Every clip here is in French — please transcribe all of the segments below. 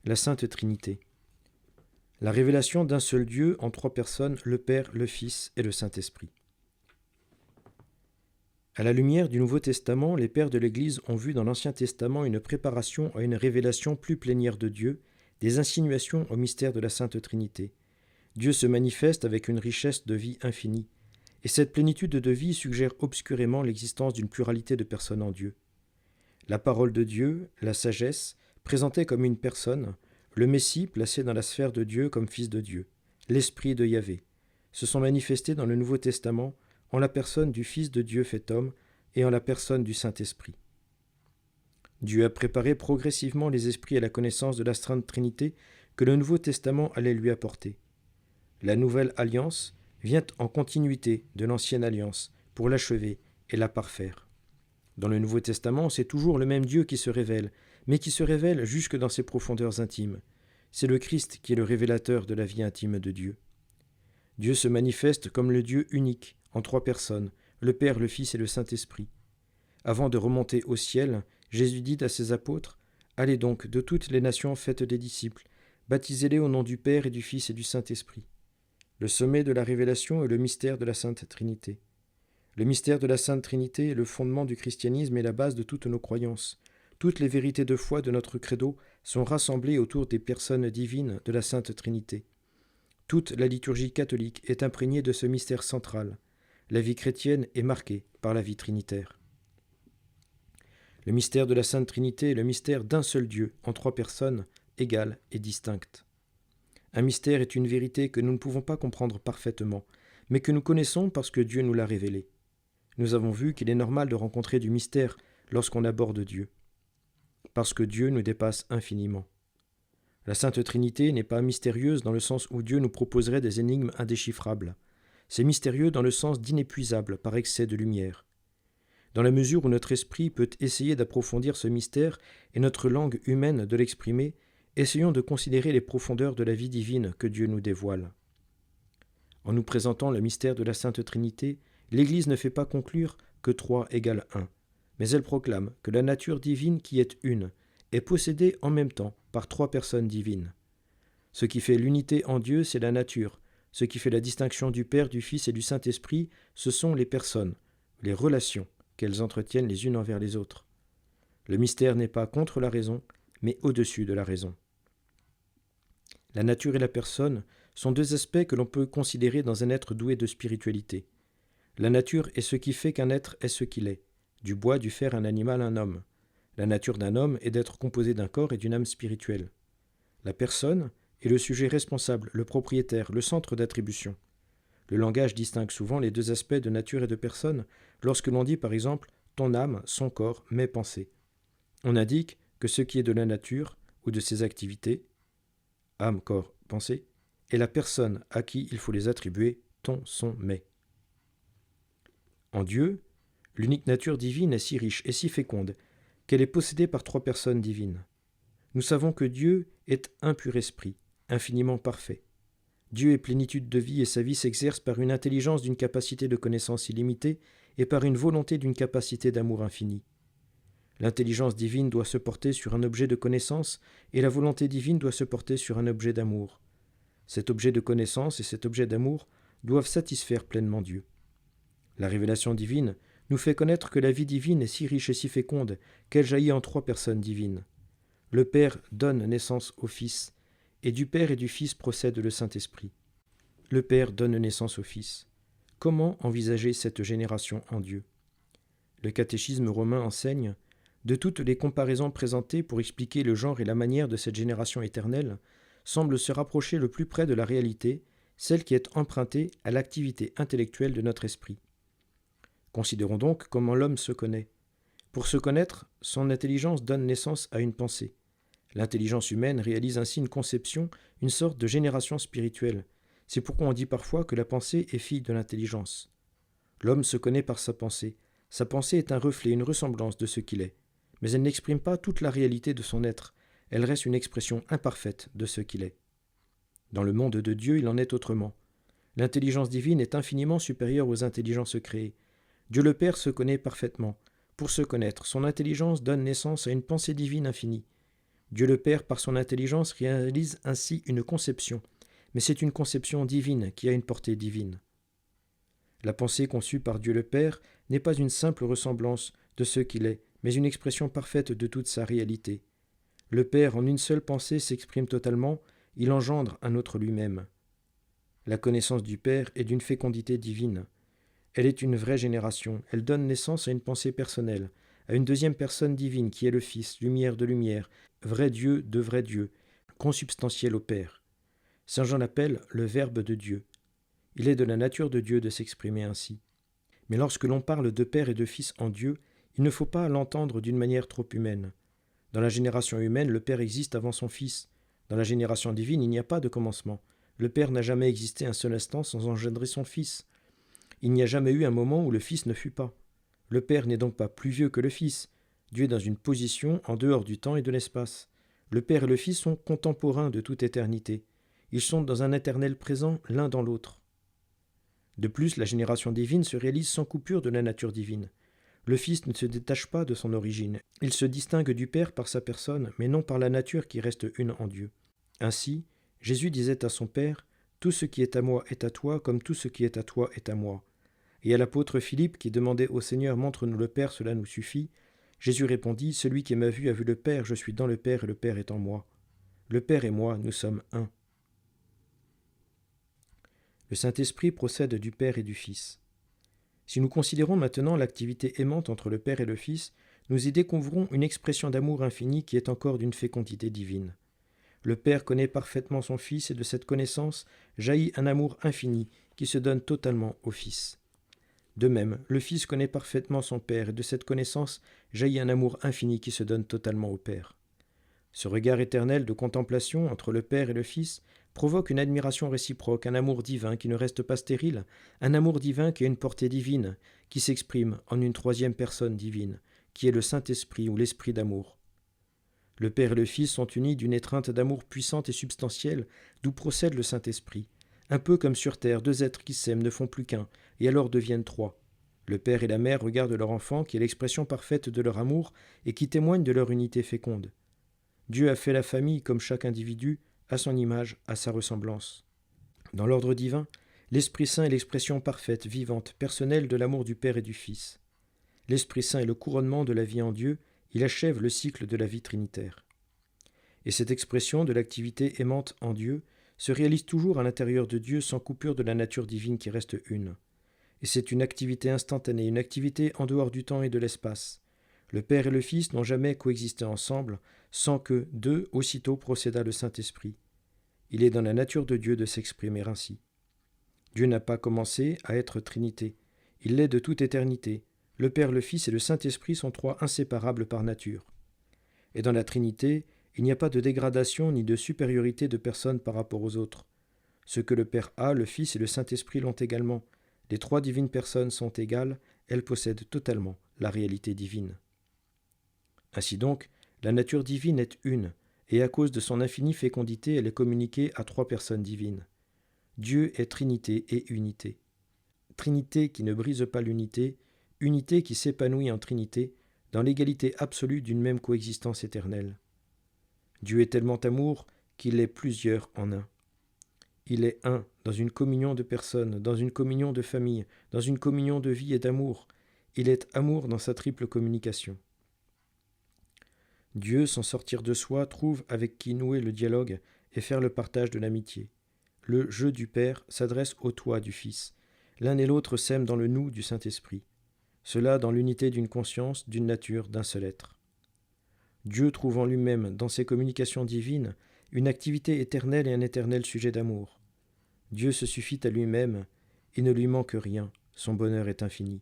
la Sainte Trinité. La révélation d'un seul Dieu en trois personnes, le Père, le Fils et le Saint-Esprit. À la lumière du Nouveau Testament, les pères de l'Église ont vu dans l'Ancien Testament une préparation à une révélation plus plénière de Dieu, des insinuations au mystère de la Sainte Trinité. Dieu se manifeste avec une richesse de vie infinie, et cette plénitude de vie suggère obscurément l'existence d'une pluralité de personnes en Dieu. La parole de Dieu, la sagesse, présentée comme une personne, le Messie placé dans la sphère de Dieu comme Fils de Dieu, l'Esprit de Yahvé, se sont manifestés dans le Nouveau Testament en la personne du Fils de Dieu fait homme et en la personne du Saint-Esprit. Dieu a préparé progressivement les esprits à la connaissance de la Sainte Trinité que le Nouveau Testament allait lui apporter. La nouvelle alliance vient en continuité de l'ancienne alliance pour l'achever et la parfaire. Dans le Nouveau Testament, c'est toujours le même Dieu qui se révèle, mais qui se révèle jusque dans ses profondeurs intimes. C'est le Christ qui est le révélateur de la vie intime de Dieu. Dieu se manifeste comme le Dieu unique, en trois personnes, le Père, le Fils et le Saint-Esprit. Avant de remonter au ciel, Jésus dit à ses apôtres, « Allez donc de toutes les nations, faites des disciples, baptisez-les au nom du Père et du Fils et du Saint-Esprit. » Le sommet de la révélation est le mystère de la Sainte Trinité. Le mystère de la Sainte Trinité est le fondement du christianisme et la base de toutes nos croyances. Toutes les vérités de foi de notre credo sont rassemblées autour des personnes divines de la Sainte Trinité. Toute la liturgie catholique est imprégnée de ce mystère central. La vie chrétienne est marquée par la vie trinitaire. Le mystère de la Sainte Trinité est le mystère d'un seul Dieu, en trois personnes, égales et distinctes. Un mystère est une vérité que nous ne pouvons pas comprendre parfaitement, mais que nous connaissons parce que Dieu nous l'a révélée. Nous avons vu qu'il est normal de rencontrer du mystère lorsqu'on aborde Dieu, parce que Dieu nous dépasse infiniment. La Sainte Trinité n'est pas mystérieuse dans le sens où Dieu nous proposerait des énigmes indéchiffrables. C'est mystérieux dans le sens d'inépuisable par excès de lumière. Dans la mesure où notre esprit peut essayer d'approfondir ce mystère et notre langue humaine de l'exprimer, essayons de considérer les profondeurs de la vie divine que Dieu nous dévoile. En nous présentant le mystère de la Sainte Trinité, l'Église ne fait pas conclure que 3 égale 1, mais elle proclame que la nature divine qui est une est possédée en même temps par 3 personnes divines. Ce qui fait l'unité en Dieu, c'est la nature. Ce qui fait la distinction du Père, du Fils et du Saint-Esprit, ce sont les personnes, les relations qu'elles entretiennent les unes envers les autres. Le mystère n'est pas contre la raison, mais au-dessus de la raison. La nature et la personne sont 2 aspects que l'on peut considérer dans un être doué de spiritualité. La nature est ce qui fait qu'un être est ce qu'il est. Du bois, du fer, un animal, un homme. La nature d'un homme est d'être composé d'un corps et d'une âme spirituelle. La personne est le sujet responsable, le propriétaire, le centre d'attribution. Le langage distingue souvent les 2 aspects de nature et de personne lorsque l'on dit par exemple « ton âme, son corps, mes pensées ». On indique que ce qui est de la nature ou de ses activités, âme, corps, pensée, est la personne à qui il faut les attribuer ton, son, mes. En Dieu, l'unique nature divine est si riche et si féconde qu'elle est possédée par 3 personnes divines. Nous savons que Dieu est un pur esprit, infiniment parfait. Dieu est plénitude de vie et sa vie s'exerce par une intelligence d'une capacité de connaissance illimitée et par une volonté d'une capacité d'amour infini. L'intelligence divine doit se porter sur un objet de connaissance et la volonté divine doit se porter sur un objet d'amour. Cet objet de connaissance et cet objet d'amour doivent satisfaire pleinement Dieu. La révélation divine nous fait connaître que la vie divine est si riche et si féconde qu'elle jaillit en 3 personnes divines. Le Père donne naissance au Fils, et du Père et du Fils procède le Saint-Esprit. Le Père donne naissance au Fils. Comment envisager cette génération en Dieu ? Le catéchisme romain enseigne « De toutes les comparaisons présentées pour expliquer le genre et la manière de cette génération éternelle, semble se rapprocher le plus près de la réalité, celle qui est empruntée à l'activité intellectuelle de notre esprit. Considérons donc comment l'homme se connaît. Pour se connaître, son intelligence donne naissance à une pensée. L'intelligence humaine réalise ainsi une conception, une sorte de génération spirituelle. C'est pourquoi on dit parfois que la pensée est fille de l'intelligence. L'homme se connaît par sa pensée. Sa pensée est un reflet, une ressemblance de ce qu'il est. Mais elle n'exprime pas toute la réalité de son être. Elle reste une expression imparfaite de ce qu'il est. Dans le monde de Dieu, il en est autrement. L'intelligence divine est infiniment supérieure aux intelligences créées. Dieu le Père se connaît parfaitement. Pour se connaître, son intelligence donne naissance à une pensée divine infinie. Dieu le Père, par son intelligence, réalise ainsi une conception, mais c'est une conception divine qui a une portée divine. La pensée conçue par Dieu le Père n'est pas une simple ressemblance de ce qu'il est, mais une expression parfaite de toute sa réalité. Le Père, en une seule pensée, s'exprime totalement, il engendre un autre lui-même. La connaissance du Père est d'une fécondité divine. Elle est une vraie génération, elle donne naissance à une pensée personnelle, à une deuxième personne divine qui est le Fils, lumière de lumière, vrai Dieu de vrai Dieu, consubstantiel au Père. Saint Jean l'appelle le Verbe de Dieu. Il est de la nature de Dieu de s'exprimer ainsi. Mais lorsque l'on parle de Père et de Fils en Dieu, il ne faut pas l'entendre d'une manière trop humaine. Dans la génération humaine, le Père existe avant son Fils. Dans la génération divine, il n'y a pas de commencement. Le Père n'a jamais existé un seul instant sans engendrer son Fils. Il n'y a jamais eu un moment où le Fils ne fut pas. Le Père n'est donc pas plus vieux que le Fils. Dieu est dans une position en dehors du temps et de l'espace. Le Père et le Fils sont contemporains de toute éternité. Ils sont dans un éternel présent l'un dans l'autre. De plus, la génération divine se réalise sans coupure de la nature divine. Le Fils ne se détache pas de son origine. Il se distingue du Père par sa personne, mais non par la nature qui reste une en Dieu. Ainsi, Jésus disait à son Père, « Tout ce qui est à moi est à toi, comme tout ce qui est à toi est à moi. » Et à l'apôtre Philippe qui demandait au Seigneur, « Montre-nous le Père, cela nous suffit », Jésus répondit, « Celui qui m'a vu a vu le Père, je suis dans le Père et le Père est en moi. Le Père et moi, nous sommes un. » Le Saint-Esprit procède du Père et du Fils. Si nous considérons maintenant l'activité aimante entre le Père et le Fils, nous y découvrons une expression d'amour infini qui est encore d'une fécondité divine. Le Père connaît parfaitement son Fils et de cette connaissance jaillit un amour infini qui se donne totalement au Fils. De même, le Fils connaît parfaitement son Père et de cette connaissance jaillit un amour infini qui se donne totalement au Père. Ce regard éternel de contemplation entre le Père et le Fils provoque une admiration réciproque, un amour divin qui ne reste pas stérile, un amour divin qui a une portée divine, qui s'exprime en une troisième personne divine, qui est le Saint-Esprit ou l'Esprit d'amour. Le Père et le Fils sont unis d'une étreinte d'amour puissante et substantielle, d'où procède le Saint-Esprit. Un peu comme sur terre, deux êtres qui s'aiment ne font plus qu'un, et alors deviennent trois. Le père et la mère regardent leur enfant, qui est l'expression parfaite de leur amour et qui témoigne de leur unité féconde. Dieu a fait la famille comme chaque individu, à son image, à sa ressemblance. Dans l'ordre divin, l'Esprit Saint est l'expression parfaite, vivante, personnelle de l'amour du Père et du Fils. L'Esprit Saint est le couronnement de la vie en Dieu, il achève le cycle de la vie trinitaire. Et cette expression de l'activité aimante en Dieu se réalise toujours à l'intérieur de Dieu sans coupure de la nature divine qui reste une. Et c'est une activité instantanée, une activité en dehors du temps et de l'espace. Le Père et le Fils n'ont jamais coexisté ensemble, sans que d'eux aussitôt procédât le Saint-Esprit. Il est dans la nature de Dieu de s'exprimer ainsi. Dieu n'a pas commencé à être Trinité. Il l'est de toute éternité. Le Père, le Fils et le Saint-Esprit sont trois inséparables par nature. Et dans la Trinité, il n'y a pas de dégradation ni de supériorité de personne par rapport aux autres. Ce que le Père a, le Fils et le Saint-Esprit l'ont également. Les trois divines personnes sont égales, elles possèdent totalement la réalité divine. Ainsi donc, la nature divine est une, et à cause de son infinie fécondité, elle est communiquée à trois personnes divines. Dieu est Trinité et unité. Trinité qui ne brise pas l'unité, unité qui s'épanouit en Trinité, dans l'égalité absolue d'une même coexistence éternelle. Dieu est tellement amour qu'il est plusieurs en un. Il est un dans une communion de personnes, dans une communion de famille, dans une communion de vie et d'amour. Il est amour dans sa triple communication. Dieu, sans sortir de soi, trouve avec qui nouer le dialogue et faire le partage de l'amitié. Le « je » du Père s'adresse au « toi » du Fils. L'un et l'autre s'aiment dans le « nous » du Saint-Esprit. Cela dans l'unité d'une conscience, d'une nature, d'un seul être. Dieu trouve en lui-même, dans ses communications divines, une activité éternelle et un éternel sujet d'amour. Dieu se suffit à lui-même, il ne lui manque rien, son bonheur est infini.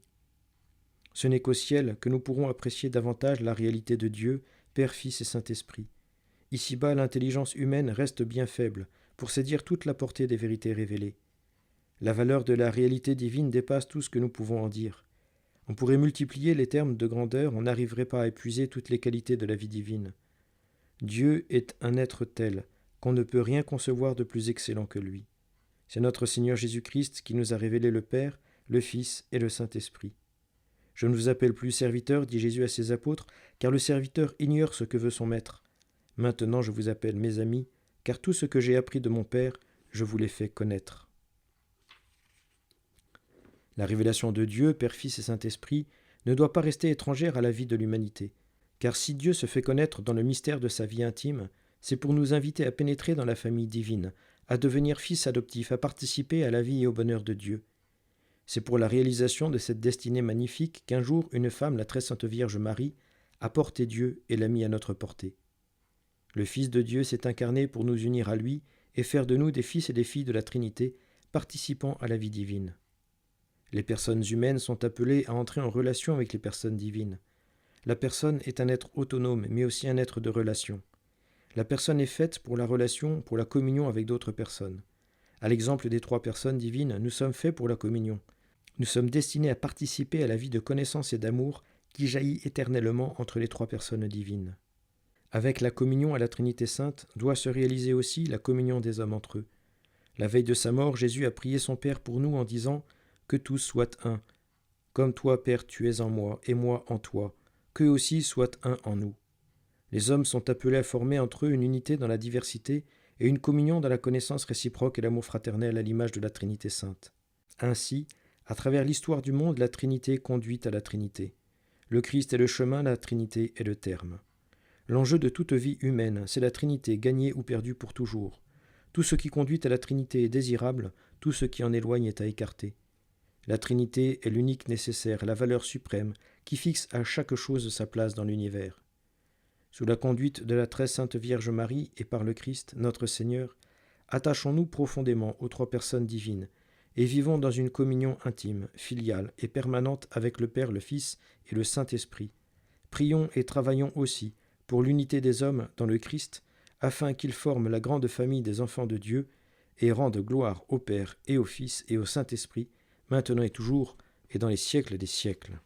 Ce n'est qu'au ciel que nous pourrons apprécier davantage la réalité de Dieu, Père, Fils et Saint-Esprit. Ici-bas, l'intelligence humaine reste bien faible pour saisir toute la portée des vérités révélées. La valeur de la réalité divine dépasse tout ce que nous pouvons en dire. On pourrait multiplier les termes de grandeur, on n'arriverait pas à épuiser toutes les qualités de la vie divine. Dieu est un être tel qu'on ne peut rien concevoir de plus excellent que lui. C'est notre Seigneur Jésus-Christ qui nous a révélé le Père, le Fils et le Saint-Esprit. Je ne vous appelle plus serviteur, dit Jésus à ses apôtres, car le serviteur ignore ce que veut son maître. Maintenant je vous appelle mes amis, car tout ce que j'ai appris de mon Père, je vous l'ai fait connaître. La révélation de Dieu, Père, Fils et Saint-Esprit, ne doit pas rester étrangère à la vie de l'humanité, car si Dieu se fait connaître dans le mystère de sa vie intime, c'est pour nous inviter à pénétrer dans la famille divine, à devenir fils adoptifs, à participer à la vie et au bonheur de Dieu. C'est pour la réalisation de cette destinée magnifique qu'un jour une femme, la très sainte Vierge Marie, a porté Dieu et l'a mis à notre portée. Le Fils de Dieu s'est incarné pour nous unir à lui et faire de nous des fils et des filles de la Trinité, participant à la vie divine. Les personnes humaines sont appelées à entrer en relation avec les personnes divines. La personne est un être autonome, mais aussi un être de relation. La personne est faite pour la relation, pour la communion avec d'autres personnes. À l'exemple des 3 personnes divines, nous sommes faits pour la communion. Nous sommes destinés à participer à la vie de connaissance et d'amour qui jaillit éternellement entre les 3 personnes divines. Avec la communion à la Trinité Sainte doit se réaliser aussi la communion des hommes entre eux. La veille de sa mort, Jésus a prié son Père pour nous en disant « Que tous soient un. Comme toi, Père, tu es en moi, et moi en toi. Qu'eux aussi soient un en nous. » Les hommes sont appelés à former entre eux une unité dans la diversité et une communion dans la connaissance réciproque et l'amour fraternel à l'image de la Trinité Sainte. Ainsi, à travers l'histoire du monde, la Trinité conduit à la Trinité. Le Christ est le chemin, la Trinité est le terme. L'enjeu de toute vie humaine, c'est la Trinité, gagnée ou perdue pour toujours. Tout ce qui conduit à la Trinité est désirable, tout ce qui en éloigne est à écarter. La Trinité est l'unique nécessaire, la valeur suprême, qui fixe à chaque chose sa place dans l'univers. Sous la conduite de la très sainte Vierge Marie et par le Christ, notre Seigneur, attachons-nous profondément aux 3 personnes divines et vivons dans une communion intime, filiale et permanente avec le Père, le Fils et le Saint-Esprit. Prions et travaillons aussi pour l'unité des hommes dans le Christ, afin qu'ils forment la grande famille des enfants de Dieu et rendent gloire au Père et au Fils et au Saint-Esprit, maintenant et toujours, et dans les siècles des siècles.